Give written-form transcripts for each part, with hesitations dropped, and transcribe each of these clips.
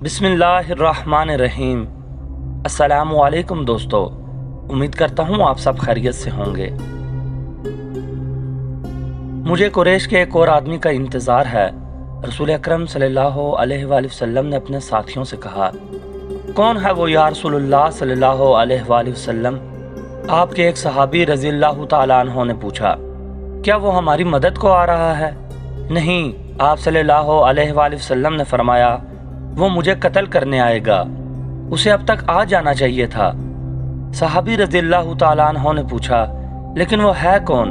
بسم اللہ الرحمن الرحیم۔ السلام علیکم دوستو، امید کرتا ہوں آپ سب خیریت سے ہوں گے۔ مجھے قریش کے ایک اور آدمی کا انتظار ہے۔ رسول اکرم صلی اللہ علیہ وآلہ وسلم نے اپنے ساتھیوں سے کہا، کون ہے وہ یا رسول اللہ صلی اللہ علیہ وآلہ وسلم؟ آپ کے ایک صحابی رضی اللہ تعالیٰ عنہ نے پوچھا، کیا وہ ہماری مدد کو آ رہا ہے؟ نہیں، آپ صلی اللہ علیہ وآلہ وسلم نے فرمایا، وہ مجھے قتل کرنے آئے گا، اسے اب تک آ جانا چاہیے تھا۔ صحابی رضی اللہ تعالیٰ عنہ نے پوچھا، لیکن وہ ہے کون؟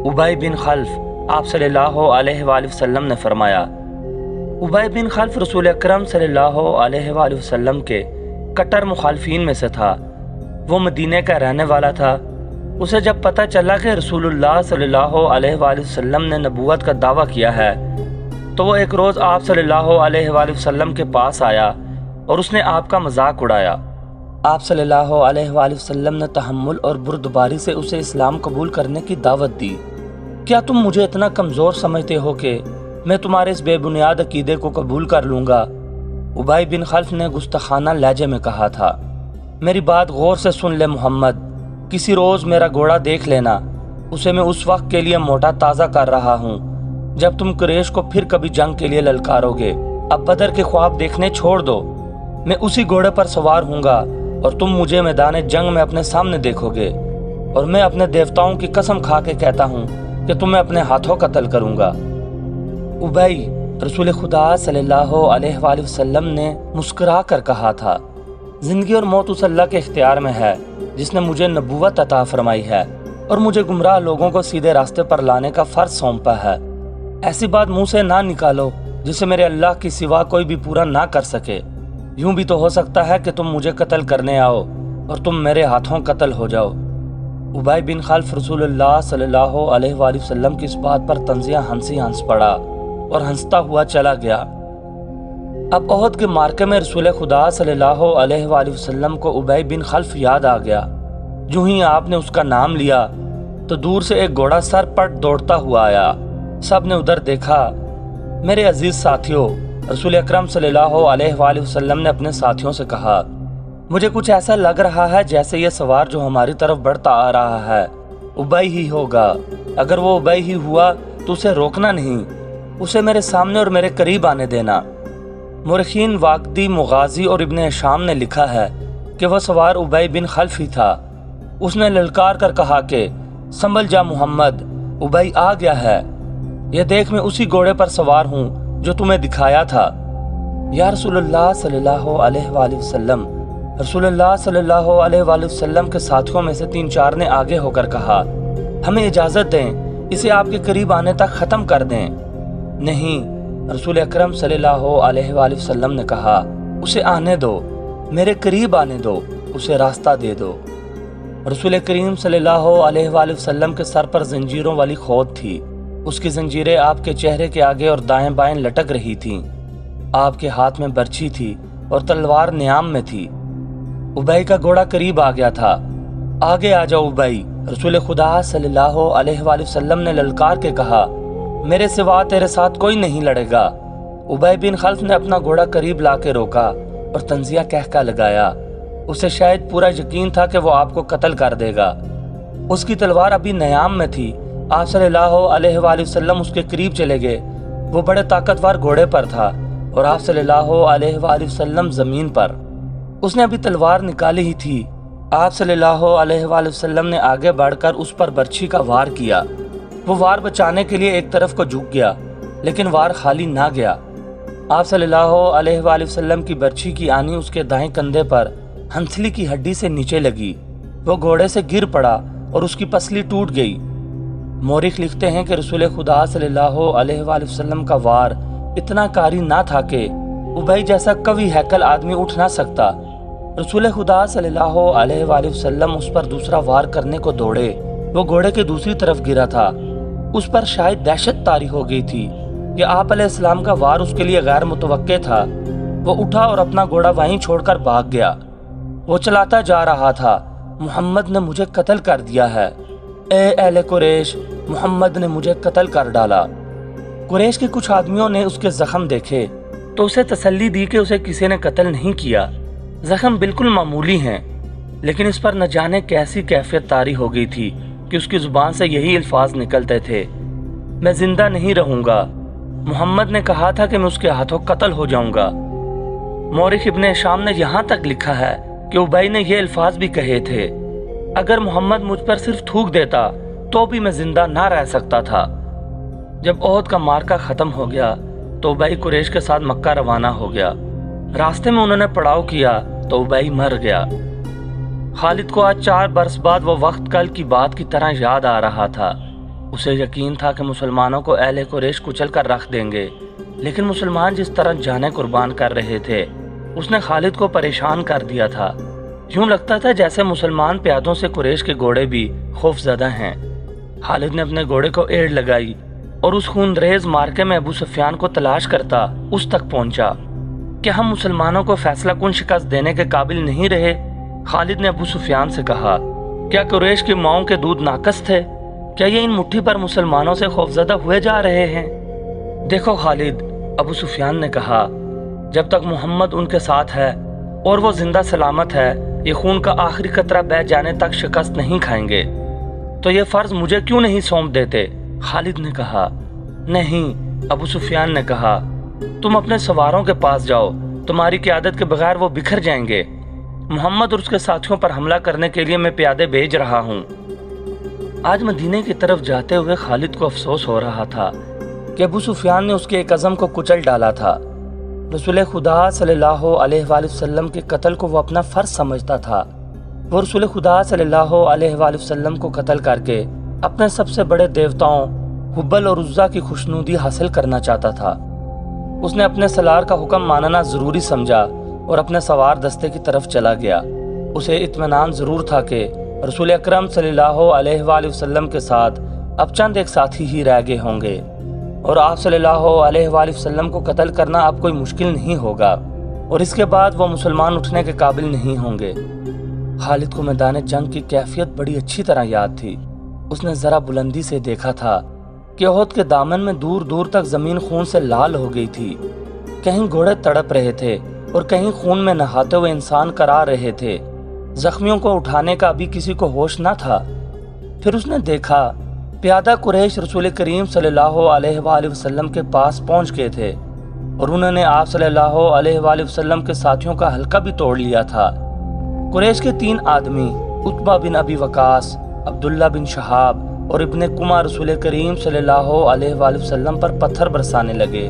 ابی بن خلف۔ آپ صلی اللہ علیہ وآلہ وسلم نے فرمایا، ابی بن خلف رسول اکرم صلی اللہ علیہ وآلہ وسلم کے کٹر مخالفین میں سے تھا۔ وہ مدینے کا رہنے والا تھا۔ اسے جب پتہ چلا کہ رسول اللہ صلی اللہ علیہ وآلہ وسلم نے نبوت کا دعویٰ کیا ہے تو وہ ایک روز آپ صلی اللہ علیہ وآلہ وسلم کے پاس آیا اور اس نے آپ کا مذاق اڑایا۔ آپ صلی اللہ علیہ وآلہ وسلم نے تحمل اور بردباری سے اسے اسلام قبول کرنے کی دعوت دی۔ کیا تم مجھے اتنا کمزور سمجھتے ہو کہ میں تمہارے اس بے بنیاد عقیدے کو قبول کر لوں گا؟ ابی بن خلف نے گستاخانہ لہجے میں کہا تھا، میری بات غور سے سن لے محمد، کسی روز میرا گھوڑا دیکھ لینا، اسے میں اس وقت کے لیے موٹا تازہ کر رہا ہوں جب تم قریش کو پھر کبھی جنگ کے لیے للکارو گے۔ اب بدر کے خواب دیکھنے چھوڑ دو، میں اسی گھوڑے پر سوار ہوں گا اور تم مجھے میدان جنگ میں اپنے سامنے دیکھو گے، اور میں اپنے دیوتاؤں کی قسم کھا کے کہتا ہوں کہ تمہیں اپنے ہاتھوں قتل کروں گا۔ ابی، رسول خدا صلی اللہ علیہ وآلہ وسلم نے مسکرا کر کہا تھا، زندگی اور موت اس اللہ کے اختیار میں ہے جس نے مجھے نبوت عطا فرمائی ہے اور مجھے گمراہ لوگوں کو سیدھے راستے پر لانے کا فرض سونپا ہے۔ ایسی بات منہ سے نہ نکالو جسے میرے اللہ کی سوا کوئی بھی پورا نہ کر سکے۔ یوں بھی تو ہو سکتا ہے کہ تم مجھے قتل کرنے آؤ اور تم میرے ہاتھوں قتل ہو جاؤ۔ ابی بن خلف رسول اللہ صلی اللہ علیہ وآلہ وسلم کی اس بات پر طنزیہ ہنس پڑا اور ہنستا ہوا چلا گیا۔ اب احد کے معرکے میں رسول خدا صلی اللہ علیہ وآلہ وسلم کو ابی بن خلف یاد آ گیا۔ جو ہی آپ نے اس کا نام لیا تو دور سے ایک گھوڑا سر پٹ دوڑتا ہوا آیا۔ سب نے ادھر دیکھا۔ میرے عزیز ساتھیوں، رسول اکرم صلی اللہ علیہ وآلہ وسلم نے اپنے ساتھیوں سے کہا، مجھے کچھ ایسا لگ رہا ہے جیسے یہ سوار جو ہماری طرف بڑھتا آ رہا ہے ابی ہی ہوگا۔ اگر وہ ابی ہی ہوا تو اسے روکنا نہیں، اسے میرے سامنے اور میرے قریب آنے دینا۔ مورخین واقدی، مغازی اور ابن ہشام نے لکھا ہے کہ وہ سوار ابی بن خلف ہی تھا۔ اس نے للکار کر کہا کہ سنبھل جا محمد، ابی آ گیا ہے، یہ دیکھ میں اسی گھوڑے پر سوار ہوں جو تمہیں دکھایا تھا۔ یا رسول اللہ صلی اللہ علیہ وآلہ وسلم، رسول اللہ صلی اللہ علیہ وآلہ وسلم کے ساتھیوں میں سے 3-4 نے آگے ہو کر کہا، ہمیں اجازت دیں، اسے آپ کے قریب آنے تک ختم کر دیں۔ نہیں، رسول اکرم صلی اللہ علیہ وآلہ وسلم نے کہا، اسے آنے دو، میرے قریب آنے دو، اسے راستہ دے دو۔ رسول کریم صلی اللہ علیہ وآلہ وسلم کے سر پر زنجیروں والی خود تھی۔ اس کی زنجیریں آپ کے چہرے کے آگے اور دائیں بائیں لٹک رہی تھیں۔ آپ کے ہاتھ میں برچھی تھی اور تلوار نیام میں تھی۔ ابی کا گھوڑا قریب آ گیا تھا۔ آگے آ جاؤ ابی، رسول خدا صلی اللہ علیہ وآلہ وسلم نے للکار کے کہا، میرے سوا تیرے ساتھ کوئی نہیں لڑے گا۔ ابی بن خلف نے اپنا گھوڑا قریب لا کے روکا اور طنزیہ کہکا لگایا۔ اسے شاید پورا یقین تھا کہ وہ آپ کو قتل کر دے گا۔ اس کی تلوار ابھی نیام میں تھی۔ آپ صلی اللہ علیہ وآلہ وسلم اس کے قریب چلے گئے۔ وہ بڑے طاقتور گھوڑے پر تھا اور آپ صلی اللہ علیہ وآلہ وسلم زمین پر۔ اس نے ابھی تلوار نکالی ہی تھی۔ آپ صلی اللہ علیہ وآلہ وسلم نے آگے بڑھ کر اس پر برچھی کا وار کیا۔ وہ وار بچانے کے لیے ایک طرف کو جھک گیا، لیکن وار خالی نہ گیا۔ آپ صلی اللہ علیہ وآلہ وسلم کی برچھی کی آنی اس کے دائیں کندھے پر ہنسلی کی ہڈی سے نیچے لگی۔ وہ گھوڑے سے گر پڑا اور اس کی پسلی ٹوٹ گئی۔ مورخ لکھتے ہیں کہ رسول خدا صلی اللہ علیہ وآلہ وسلم کا وار اتنا کاری نہ تھا کہ ابی جیسا قوی ہیکل آدمی اٹھ نہ سکتا۔ رسول خدا صلی اللہ علیہ وآلہ وسلم اس پر دوسرا وار کرنے کو دوڑے۔ وہ گھوڑے کے دوسری طرف گرا تھا۔ اس پر شاید دہشت طاری ہو گئی تھی کہ آپ علیہ السلام کا وار اس کے لیے غیر متوقع تھا۔ وہ اٹھا اور اپنا گھوڑا وہیں چھوڑ کر بھاگ گیا۔ وہ چلاتا جا رہا تھا، محمد نے مجھے قتل کر دیا ہے، اے اہل قریش، محمد نے مجھے قتل کر ڈالا۔ قریش کے کچھ آدمیوں نے اس کے زخم دیکھے۔ तो उसे तसल्ली दी कि उसे किसी ने कत्ल नहीं किया, जख्म बिल्कुल मामूली हैं। लेकिन इस पर न जाने कैसी कैफियत तारी हो गई थी कि उसकी जुबान से यही अल्फाज निकलते थे, मैं जिंदा नहीं रहूंगा। मोहम्मद ने कहा था कि मैं उसके हाथों कत्ल हो जाऊंगा। मौरिख इब्ने हिशाम ने यहाँ तक लिखा है कि उबई ने ये अल्फाज भी कहे थे, अगर मोहम्मद मुझ पर सिर्फ थूक देता तो भी मैं जिंदा ना रह सकता था। जब ओहद का मार्का खत्म हो गया तो उबई कुरैश के साथ मक्का रवाना हो गया। रास्ते में उन्होंने पड़ाव किया तो उबई मर गया। खालिद को आज 4 बरस बाद वो वक्त कल की बात की तरह याद आ रहा था। उसे यकीन था कि मुसलमानों को अहले कुरैश कुचल कर रख देंगे, लेकिन मुसलमान जिस तरह जाने कुर्बान कर रहे थे उसने खालिद को परेशान कर दिया था। यूं लगता था जैसे मुसलमान प्यादों से कुरैश के घोड़े भी खौफजदा हैं। खालिद ने अपने घोड़े को एड़ लगाई और उस खूनरेज मार्के में अबू सुफियान को तलाश करता उस तक पहुंचा। क्या हम मुसलमानों को फैसला कुन शिकस्त देने के काबिल नहीं रहे? खालिद ने अबू सुफियान से कहा, क्या कुरैश की माओं के दूध नाकस थे? क्या ये इन मुट्ठी पर मुसलमानों से खौफजदा हुए जा रहे हैं? देखो खालिद, अबू सुफियान ने कहा, जब तक मोहम्मद उनके साथ है और वो जिंदा सलामत है, ये खून का आखिरी कतरा बह जाने तक शिकस्त नहीं खाएंगे। तो ये फर्ज मुझे क्यों नहीं सौंप देते? खालिद ने कहा। नहीं, अबू सुफियान ने कहा, तुम अपने सवारों के पास जाओ, तुम्हारी क़यादत के बगैर वो बिखर जाएंगे। मोहम्मद और उसके साथियों पर हमला करने के लिए मैं प्यादे भेज रहा हूँ। आज मदीने की तरफ जाते हुए खालिद को अफसोस हो रहा था कि अबू सुफियान ने उसके एक अज़म को कुचल डाला था। रसूल खुदा सल्लल्लाहु अलैहि वसल्लम के कत्ल को वो अपना फ़र्ज समझता था। वो रसूल खुदा सल्लल्लाहु अलैहि वसल्लम को कत्ल करके अपने सबसे बड़े देवताओं हुब्बल और उज़्ज़ा की खुशनुदी हासिल करना चाहता था। उसने अपने सलार का हुक्म मानना ज़रूरी समझा और अपने सवार दस्ते की तरफ चला गया। उसे इत्मीनान ज़रूर था कि रसूल अकरम सल्लल्लाहु अलैहि वसल्लम के साथ अब चंद एक साथी ही रह गए होंगे और आप सल्लल्लाहु अलैहि वसल्लम को कत्ल करना अब कोई मुश्किल नहीं होगा और इसके बाद वो मुसलमान उठने के काबिल नहीं होंगे। खालिद को मैदान जंग की कैफियत बड़ी अच्छी तरह याद थी। उसने ज़रा बुलंदी से देखा था कि ओहद के दामन में दूर दूर तक ज़मीन खून से लाल हो गई थी। कहीं घोड़े तड़प रहे थे और कहीं खून में नहाते हुए इंसान करा रहे थे। जख्मियों को उठाने का अभी किसी को होश न था। फिर उसने देखा प्यादा कुरैश रसूल करीम सल्लल्लाहु अलैहि वसल्लम के पास पहुंच गए थे और उन्होंने आप सल्लल्लाहु अलैहि वसल्लम के साथियों का हल्का भी तोड़ लिया था। कुरैश के 3 आदमी उत्बा बिन अबी वकास, अब्दुल्ला बिन शहाब और इब्ने कुमा रसूल करीम सल्लल्लाहु अलैहि वसल्लम पर पत्थर बरसाने लगे।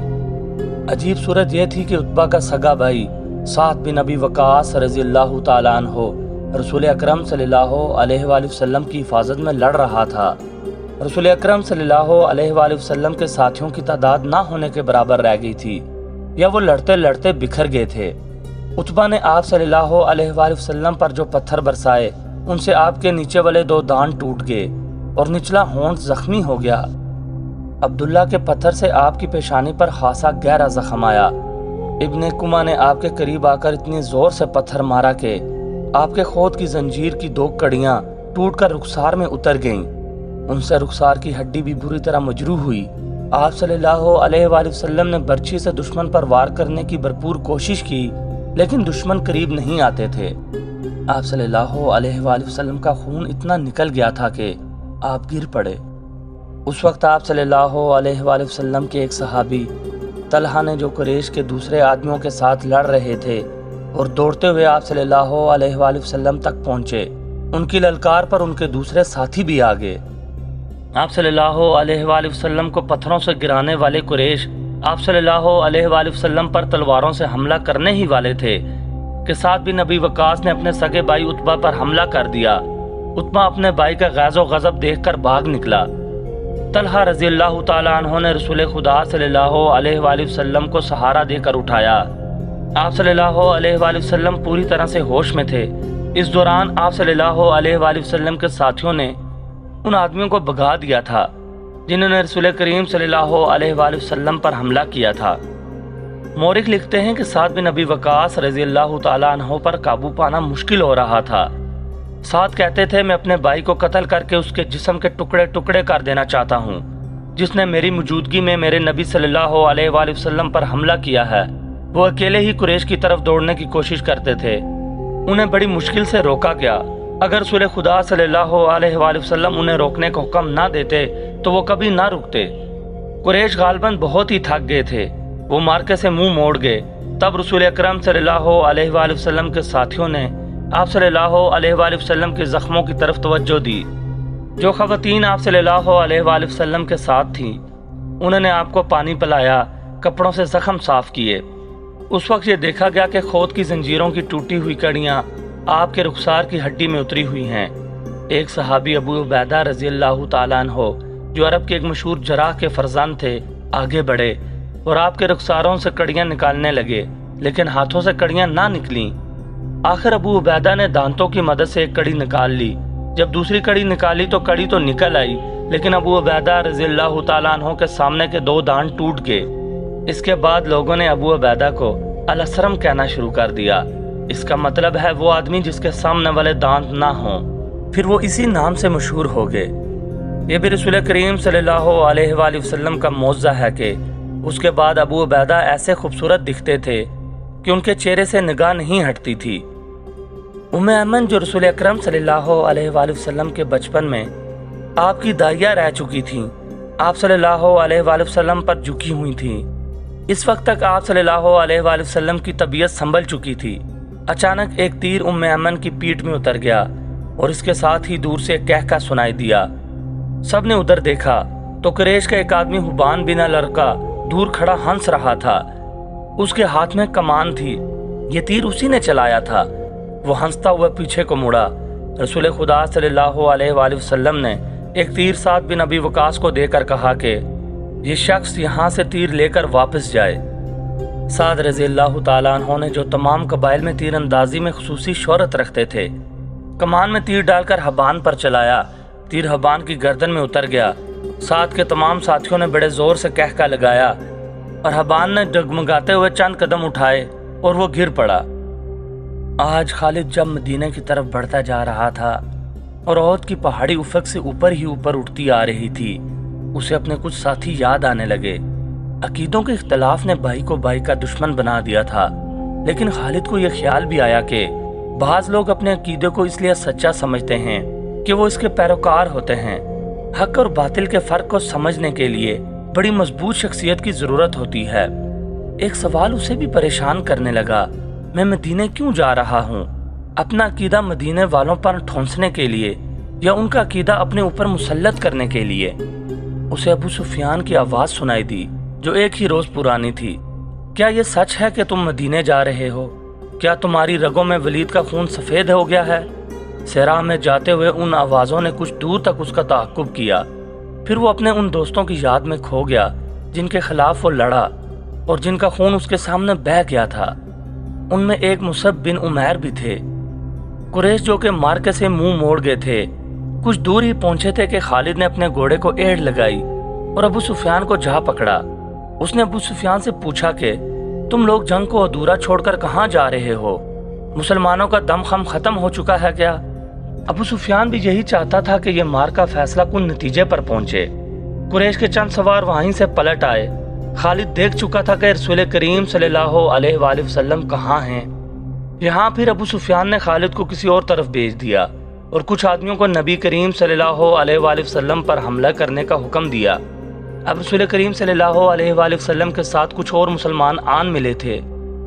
अजीब सूरत यह थी कि उत्बा का सगा भाई साद बिन अबी वकास रज़ियल्लाहु ताला अन्हु रसूल अकरम सल्लल्लाहु अलैहि वसल्लम की हिफाजत में लड़ रहा था। रसूल अकरम सल्लल्लाहु अलैहि वसल्लम के साथियों की तादाद ना होने के बराबर रह गई थी या वो लड़ते लड़ते बिखर गए थे। उत्बा ने आप सल्लल्लाहु अलैहि वसल्लम पर जो पत्थर बरसाए उनसे आपके नीचे वाले 2 दांत टूट गए और निचला होंठ जख्मी हो गया। अब्दुल्ला के पत्थर से आपकी पेशानी पर खासा गहरा जख्म आया। इब्ने कुमा ने आपके करीब आकर इतनी जोर से पत्थर मारा कि आपके खोद की जंजीर की 2 कड़ियां टूटकर रुखसार में उतर गईं। उनसे रुखसार की हड्डी भी बुरी तरह मजरूह हुई। आप सल्लल्लाहु अलैहि वसल्लम ने बर्छी से दुश्मन पर वार करने की भरपूर कोशिश की, लेकिन दुश्मन करीब नहीं आते थे। आप सल्लल्लाहु अलैहि वसल्लम का खून इतना निकल गया था कि आप गिर पड़े। उस वक्त आप सल्लल्लाहु अलैहि वसल्लम के एक सहाबी तलहा ने, जो कुरैश के दूसरे आदमियों के साथ लड़ रहे थे और दौड़ते हुए आप सल्लल्लाहु अलैहि वसल्लम तक पहुंचे, उनकी ललकार पर उनके दूसरे साथी भी आ गए। आप सल्लल्लाहु अलैहि वसल्लम को पत्थरों से गिराने वाले कुरैश आप सल्लल्लाहु अलैहि वसल्लम पर तलवारों से हमला करने ही वाले थे कि साद बिन अबी वकास ने अपने सगे भाई उत्बा पर हमला कर दिया। उत्बा अपने भाई का गैज़ो गज़ब देखकर भाग निकला। तलहा रज़ियल्लाहु ताला अन्हु ने रसूल खुदा सल्लल्लाहु अलैहि वसल्लम को सहारा देकर उठाया। आप सल्लल्लाहु अलैहि वसल्लम पूरी तरह से होश में थे। इस दौरान आप सल्लल्लाहु अलैहि वसल्लम के साथियों ने उन आदमियों को भगा दिया था जिन्होंने रसूल करीम सल्लल्लाहु अलैहि वसल्लम पर हमला किया था। मौरिख लिखते हैं कि साद बिन अबी वकास रज़ियल्लाहु ताला अन्हु पर काबू पाना मुश्किल हो रहा था। साद कहते थे, मैं अपने भाई को कत्ल करके उसके जिस्म के टुकड़े टुकड़े कर देना चाहता हूँ, जिसने मेरी मौजूदगी में मेरे नबी सल्लल्लाहु अलैहि वसल्लम पर हमला किया है। वो अकेले ही कुरैश की तरफ दौड़ने की कोशिश करते थे। उन्हें बड़ी मुश्किल से रोका गया। अगर रसूल खुदा सल्लल्लाहु अलैहि वसल्लम उन्हें रोकने का हुक्म ना देते तो वो कभी ना रुकते। कुरैश गालिबन बहुत ही थक गए थे। वो मार्के से मुंह मोड़ गए। तब रसूल अकरम सल्लल्लाहु अलैहि वसल्लम के साथियों ने आप सल्लल्लाहु अलैहि वसल्लम के जख्मों की तरफ तवज्जो दी। जो ख़वातीन आप सल्लल्लाहु अलैहि वसल्लम के साथ थीं, उन्होंने आपको पानी पिलाया, कपड़ों से जख्म साफ किए। उस वक्त ये देखा गया कि खौत की जंजीरों की टूटी हुई कड़ियाँ आपके रुखसार की हड्डी में उतरी हुई हैं। एक सहाबी अबू उबैदा रज़ियल्लाहु ताला अन्हो, जो अरब के एक मशहूर जराह के फरजंद थे, आगे बढ़े और आपके रुखसारों से कड़ियाँ निकालने लगे, लेकिन हाथों से कड़ियाँ ना निकलीं। आखिर अबू उबैदा ने दांतों की मदद से एक कड़ी निकाल ली। जब दूसरी कड़ी निकाली तो कड़ी तो निकल आई, लेकिन अबू उबैदा रज़ियल्लाहु ताला अन्हो के सामने के 2 दांत टूट गए। इसके बाद लोगों ने अबू उबैदा को अल-असरम कहना शुरू कर दिया। इसका मतलब है वो आदमी जिसके सामने वाले दांत ना हों। फिर वो इसी नाम से मशहूर हो गए। ये भी रसूल करीम सल्लल्लाहु अलैहि वसल्लम का मौज़ा है कि उसके बाद अबू उबैदा ऐसे खूबसूरत दिखते थे कि उनके चेहरे से निगाह नहीं हटती थी। उम्मे अमन, जो रसूल अकरम सल्लल्लाहु अलैहि वसल्लम के बचपन में आपकी दाइया रह चुकी थीं, आप सल्लल्लाहु अलैहि वसल्लम पर झुकी हुई थीं। इस वक्त तक आप सल्लल्लाहु अलैहि वसल्लम की तबीयत संभल चुकी थी। अचानक एक तीर उम्मे अमन की पीठ में उतर गया और इसके साथ ही दूर से कहका सुनाई दिया। सब ने उधर देखा तो कुरैश का एक आदमी हुबान बिन लड़का दूर खड़ा हंस रहा था। उसके हाथ में कमान थी। ये तीर उसी ने चलाया था। वो हंसता हुआ पीछे को मुड़ा। रसूल खुदा सल्लल्लाहु अलैहि वसल्लम ने एक तीर साद बिन अबी वकास को देकर कहा कि ये शख्स यहाँ से तीर लेकर वापस जाए। साद रज़ियल्लाहु ताला अन्हु ने, जो तमाम कबाइल में तीर अंदाजी में खुसूसी शोहरत रखते थे, कमान में तीर डालकर हबान पर चलाया। तीर हबान की गर्दन में उतर गया। साथ के तमाम साथियों ने बड़े जोर से कहका लगाया और हबान ने डगमगाते हुए चंद कदम उठाए और वो गिर पड़ा। आज खालिद जब मदीने की तरफ बढ़ता जा रहा था और ओहद की पहाड़ी उफक से ऊपर ही ऊपर उठती आ रही थी, उसे अपने कुछ साथी याद आने लगे। अकीदों के इख्तलाफ ने भाई को भाई का दुश्मन बना दिया था, लेकिन खालिद को यह ख्याल भी आया कि बाज लोग अपने अकीदे को इसलिए सच्चा समझते हैं कि वो इसके पैरोकार होते हैं। हक और बातिल के फर्क को समझने के लिए बड़ी मजबूत शख्सियत की जरूरत होती है। एक सवाल उसे भी परेशान करने लगा, मैं मदीने क्यों जा रहा हूँ? अपना अकीदा मदीने वालों पर ठोंसने के लिए या उनका अकीदा अपने ऊपर मुसल्लत करने के लिए? उसे अबू सुफियान की आवाज सुनाई दी, जो एक ही रोज पुरानी थी। क्या ये सच है कि तुम मदीने जा रहे हो? क्या तुम्हारी रगों में वलीद का खून सफेद हो गया है? सहरा में जाते हुए उन आवाज़ों ने कुछ दूर तक उसका ताक़ुब किया। फिर वो अपने उन दोस्तों की याद में खो गया जिनके खिलाफ वो लड़ा और जिनका खून उसके सामने बह गया था। उनमें एक मुसब बिन उमैर भी थे। कुरैश जो कि मार्के से मुंह मोड़ गए थे, कुछ दूर ही पहुंचे थे कि खालिद ने अपने घोड़े को एड़ लगाई और अबू सुफियान को जा पकड़ा। उसने अबू सुफियान से पूछा कि तुम लोग जंग को अधूरा छोड़कर कहाँ जा रहे हो? मुसलमानों का दमखम खत्म हो चुका है क्या? अबू सुफियान भी यही चाहता था कि यह मार्का फैसला कुन नतीजे पर पहुंचे। कुरैश के चंद सवार वहीं से पलट आए। खालिद देख चुका था कि रसूल करीम सल्लल्लाहु अलैहि वसल्लम कहाँ हैं। यहाँ फिर अबू सुफियान ने खालिद को किसी और तरफ भेज दिया और कुछ आदमियों को नबी करीम सल्लल्लाहु अलैहि वसल्लम पर हमला करने का हुक्म दिया। अब रसूल करीम सल्लल्लाहु अलैहि वसल्लम के साथ कुछ और मुसलमान आन मिले थे।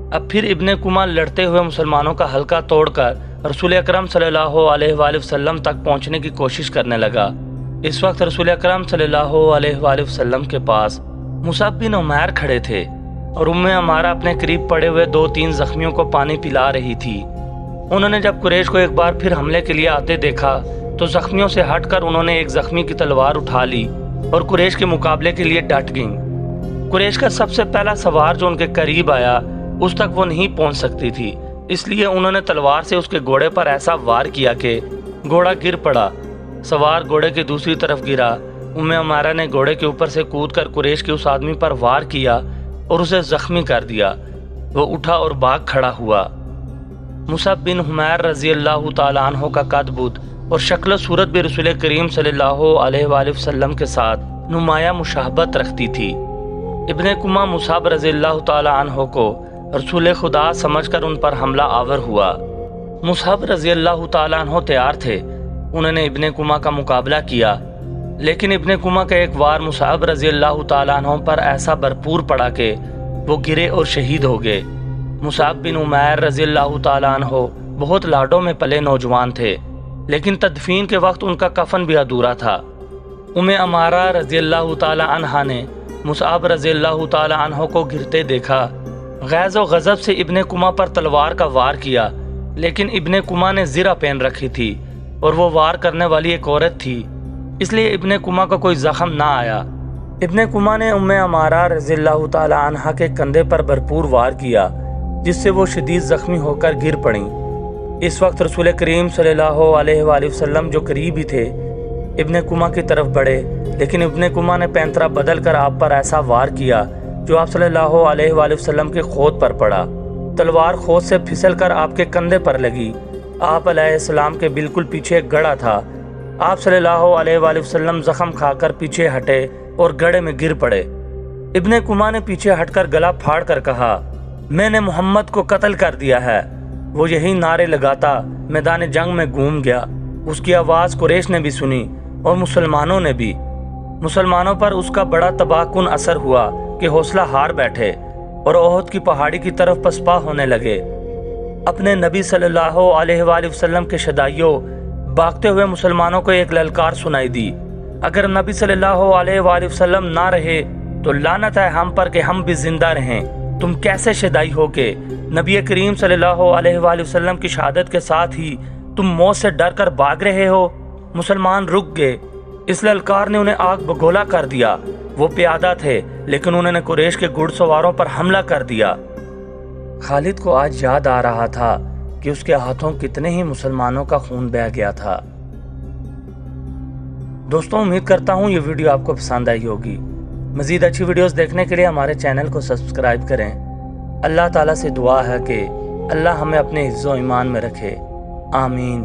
अब फिर इब्ने कुमा लड़ते हुए मुसलमानों का हल्का तोड़कर रसूल अकरम सल्लल्लाहु अलैहि वसल्लम तक पहुंचने की कोशिश करने लगा। इस वक्त रसूल अकरम सल्लल्लाहु अलैहि वसल्लम के पास मुसअब बिन उमैर खड़े थे और उम्मे अमारा अपने करीब पड़े हुए 2-3 जख्मियों को पानी पिला रही थी। उन्होंने जब कुरैश को एक बार फिर हमले के लिए आते देखा तो जख्मियों से हटकर उन्होंने एक जख्मी की तलवार उठा ली और कुरैश के मुकाबले के लिए डट गईं। कुरैश का सबसे पहला सवार जो उनके करीब आया, उस तक वो नहीं पहुंच सकती थी, इसलिए उन्होंने तलवार से उसके घोड़े पर ऐसा वार किया कि घोड़ा गिर पड़ा। सवार घोड़े की दूसरी तरफ गिरा। उम्मे अमारा ने घोड़े के ऊपर से कूदकर कुरैश के उस आदमी पर वार किया और उसे जख्मी कर दिया। वो उठा और भाग खड़ा हुआ। मुसअब बिन उमैर रज़ियल्लाहु ताला अन्हु का कद-बुद और शक्ल सूरत भी रसूल करीम सल्लल्लाहु अलैहि वसल्लम के साथ नुमाया मुशाहबत रखती थी। इब्ने कुमा मुसअब रज़ियल्लाहु ताला अन्हु को रसूल खुदा समझकर उन पर हमला आवर हुआ। मुसहब रज़ी अल्लाह ताला अन्हो तैयार थे। उन्होंने इब्ने कुमा का मुकाबला किया, लेकिन इब्ने कुमा का एक वार मुसहब रज़ी अल्लाह ताला अन्हो पर ऐसा भरपूर पड़ा कि वो गिरे और शहीद हो गए। मुसअब बिन उमैर रज़ी अल्लाह ताला अन्हो बहुत लाडों में पले नौजवान थे, लेकिन तदफीन के वक्त उनका कफन भी अधूरा था। उम्मे अमारा रज़ी अल्लाह ताला अन्हा ने मुसअब रज़ी अल्लाह ताला अन्हो को गिरते देखा। गैज़ व गज़ब से इब्ने कुमा पर तलवार का वार किया, लेकिन इब्ने कुमा ने ज़िरा पहन रखी थी और वो वार करने वाली एक औरत थी, इसलिए इब्ने कुमा का कोई ज़ख्म ना आया। इब्ने कुमा ने उम्मे अमारा रज़ी अल्लाह ताला अन्हा के कंधे पर भरपूर वार किया, जिससे वो शदीद ज़ख्मी होकर गिर पड़ी। इस वक्त रसूल करीम सल्लल्लाहु अलैहि वसल्लम जो करीब ही थे इब्ने कुमा की तरफ बढ़े, लेकिन इब्ने कुमा ने पैंतरा बदल कर आप पर ऐसा वार किया जो आप सल्लल्लाहु अलैहि वसल्लम के खोद पर पड़ा। तलवार खोद से फिसल कर आपके कंधे पर लगी। आप अलैहिस्सलाम के बिल्कुल पीछे एक गड़ा था। आप सल्लल्लाहु अलैहि वसल्लम जख्म खाकर पीछे हटे और गड़े में गिर पड़े। इब्ने कुमा ने पीछे हटकर गला फाड़ कर कहा, मैंने मोहम्मद को कत्ल कर दिया है। वो यही नारे लगाता मैदान जंग में घूम गया। उसकी आवाज़ कुरैश ने भी सुनी और मुसलमानों ने भी। मुसलमानों पर उसका बड़ा तबाहकुन असर हुआ कि हौसला हार बैठे और ओहद की पहाड़ी की तरफ पसपा होने लगे। अपने नबी सल्लल्लाहु अलैहि वसल्लम के शदाइयों भागते हुए मुसलमानों को एक ललकार सुनाई दी, अगर नबी सल्लल्लाहु अलैहि वसल्लम ना रहे तो लानत है हम पर कि हम भी जिंदा रहें। तुम कैसे शदाई हो के नबी करीम सल्लल्लाहु अलैहि वसल्लम की शहादत के साथ ही तुम मौत से डर कर भाग रहे हो। मुसलमान रुक गए। इस ललकार ने उन्हें आग बगोला कर दिया। वो प्यादा थे, लेकिन उन्होंने कुरैश के घुड़सवारों पर हमला कर दिया। खालिद को आज याद आ रहा था कि उसके हाथों कितने ही मुसलमानों का खून बह गया था। दोस्तों, उम्मीद करता हूँ ये वीडियो आपको पसंद आई होगी। मज़ीद अच्छी वीडियोस देखने के लिए हमारे चैनल को सब्सक्राइब करें। अल्लाह ताला से दुआ है कि अल्लाह हमें अपने हिफ्ज़ व ईमान में रखे। आमीन।